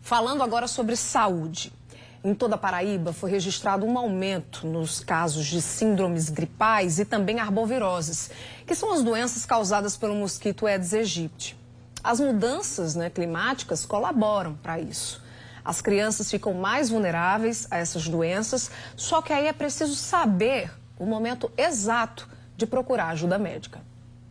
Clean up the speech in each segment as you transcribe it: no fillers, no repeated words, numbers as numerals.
Falando agora sobre saúde. Em toda a Paraíba foi registrado um aumento nos casos de síndromes gripais e também arboviroses, que são as doenças causadas pelo mosquito Aedes aegypti. As mudanças climáticas colaboram para isso. As crianças ficam mais vulneráveis a essas doenças, só que aí é preciso saber o momento exato de procurar ajuda médica.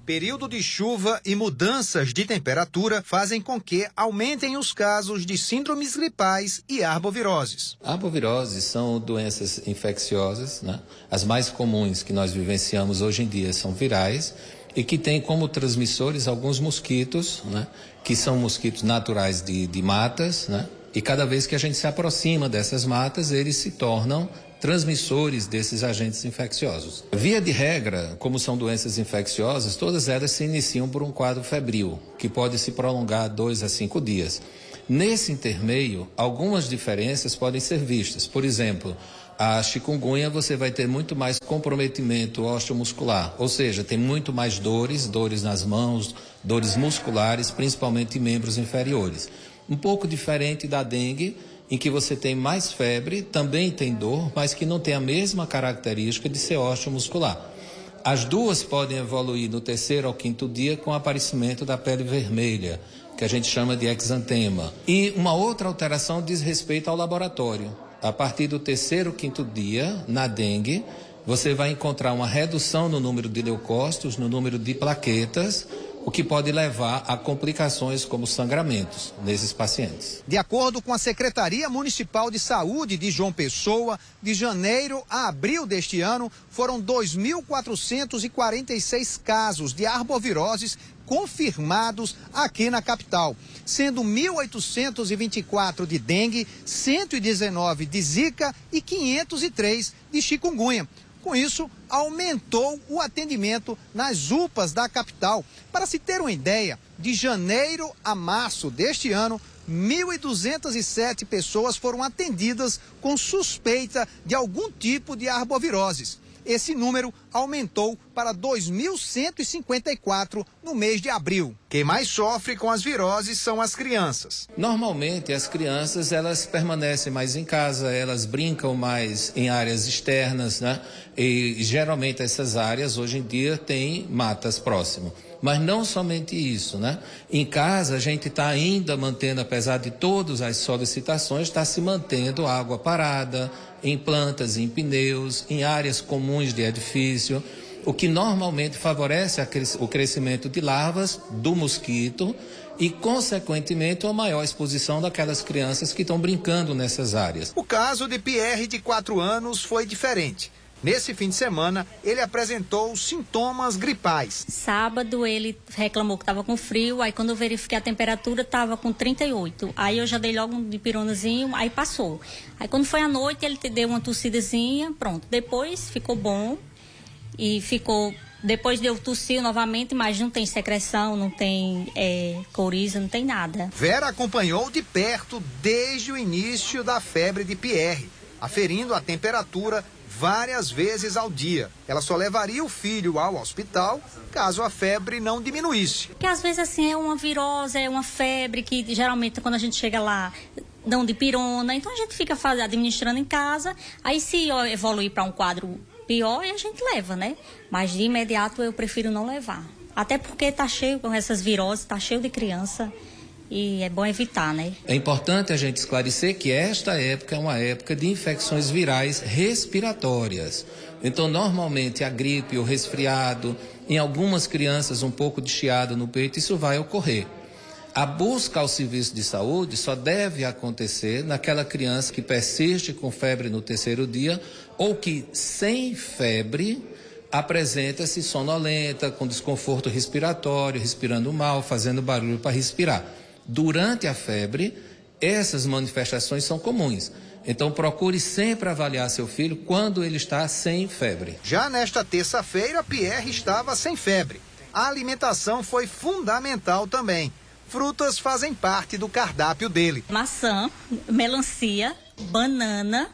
Período de chuva e mudanças de temperatura fazem com que aumentem os casos de síndromes gripais e arboviroses. Arboviroses são doenças infecciosas, né? As mais comuns que nós vivenciamos hoje em dia são virais e que têm como transmissores alguns mosquitos, né? Que são mosquitos naturais de matas, né? E cada vez que a gente se aproxima dessas matas, eles se tornam transmissores desses agentes infecciosos. Via de regra, como são doenças infecciosas, todas elas se iniciam por um quadro febril, que pode se prolongar 2 a 5 dias. Nesse intermeio, algumas diferenças podem ser vistas. Por exemplo, a chikungunya você vai ter muito mais comprometimento osteomuscular, ou seja, tem muito mais dores nas mãos, dores musculares, principalmente em membros inferiores. Um pouco diferente da dengue, em que você tem mais febre, também tem dor, mas que não tem a mesma característica de ser osteomuscular. As duas podem evoluir no 3º ao 5º dia com o aparecimento da pele vermelha, que a gente chama de exantema. E uma outra alteração diz respeito ao laboratório. A partir do 3º, 5º dia, na dengue, você vai encontrar uma redução no número de leucócitos, no número de plaquetas, o que pode levar a complicações como sangramentos nesses pacientes. De acordo com a Secretaria Municipal de Saúde de João Pessoa, de janeiro a abril deste ano, foram 2.446 casos de arboviroses confirmados aqui na capital, sendo 1.824 de dengue, 119 de zika e 503 de chikungunya. Com isso, aumentou o atendimento nas UPAs da capital. Para se ter uma ideia, de janeiro a março deste ano, 1.207 pessoas foram atendidas com suspeita de algum tipo de arboviroses. Esse número aumentou para 2.154 no mês de abril. Quem mais sofre com as viroses são as crianças. Normalmente as crianças elas permanecem mais em casa, elas brincam mais em áreas externas, né? E geralmente essas áreas hoje em dia têm matas próximo. Mas não somente isso, né? Em casa a gente está ainda mantendo, apesar de todas as solicitações, está se mantendo água parada, em plantas, em pneus, em áreas comuns de edifício, o que normalmente favorece o crescimento de larvas do mosquito e, consequentemente, a maior exposição daquelas crianças que estão brincando nessas áreas. O caso de Pierre, de 4 anos, foi diferente. Nesse fim de semana, ele apresentou sintomas gripais. Sábado ele reclamou que estava com frio, aí quando eu verifiquei a temperatura estava com 38. Aí eu já dei logo um dipironazinho, aí passou. Aí quando foi à noite ele deu uma tossidazinha, pronto. Depois ficou bom e ficou... Depois eu tossiu novamente, mas não tem secreção, não tem coriza, não tem nada. Vera acompanhou de perto desde o início da febre de Pierre, aferindo a temperatura várias vezes ao dia. Ela só levaria o filho ao hospital caso a febre não diminuísse. Porque às vezes assim é uma virose, é uma febre que geralmente quando a gente chega lá dão dipirona, então a gente fica administrando em casa, aí se evoluir para um quadro pior a gente leva, né? Mas de imediato eu prefiro não levar. Até porque tá cheio com essas viroses, tá cheio de criança. E é bom evitar, né? É importante a gente esclarecer que esta época é uma época de infecções virais respiratórias. Então, normalmente, a gripe, o resfriado, em algumas crianças, um pouco de chiado no peito, isso vai ocorrer. A busca ao serviço de saúde só deve acontecer naquela criança que persiste com febre no 3º dia ou que, sem febre, apresenta-se sonolenta, com desconforto respiratório, respirando mal, fazendo barulho para respirar. Durante a febre, essas manifestações são comuns. Então, procure sempre avaliar seu filho quando ele está sem febre. Já nesta terça-feira, Pierre estava sem febre. A alimentação foi fundamental também. Frutas fazem parte do cardápio dele. Maçã, melancia, banana,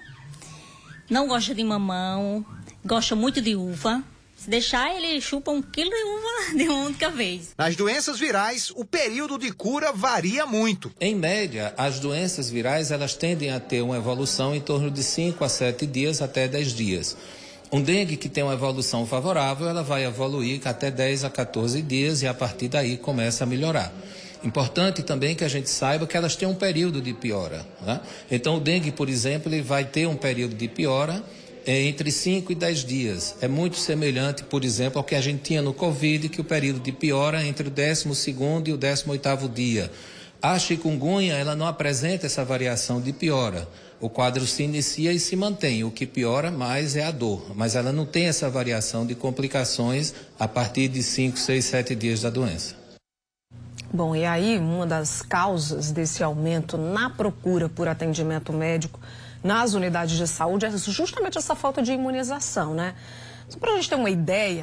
não gosta de mamão, gosta muito de uva, Se deixar, ele chupa 1 quilo de uva de uma única vez. Nas doenças virais, o período de cura varia muito. Em média, as doenças virais elas tendem a ter uma evolução em torno de 5 a 7 dias até 10 dias. Um dengue que tem uma evolução favorável, ela vai evoluir até 10 a 14 dias e a partir daí começa a melhorar. Importante também que a gente saiba que elas têm um período de piora, né? Então o dengue, por exemplo, ele vai ter um período de piora entre 5 e 10 dias. É muito semelhante, por exemplo, ao que a gente tinha no Covid, que o período de piora é entre o 12º e o 18º dia. A chikungunya, ela não apresenta essa variação de piora. O quadro se inicia e se mantém. O que piora mais é a dor, mas ela não tem essa variação de complicações a partir de 5, 6, 7 dias da doença. Bom, e aí uma das causas desse aumento na procura por atendimento médico nas unidades de saúde é justamente essa falta de imunização, né? Só para a gente ter uma ideia,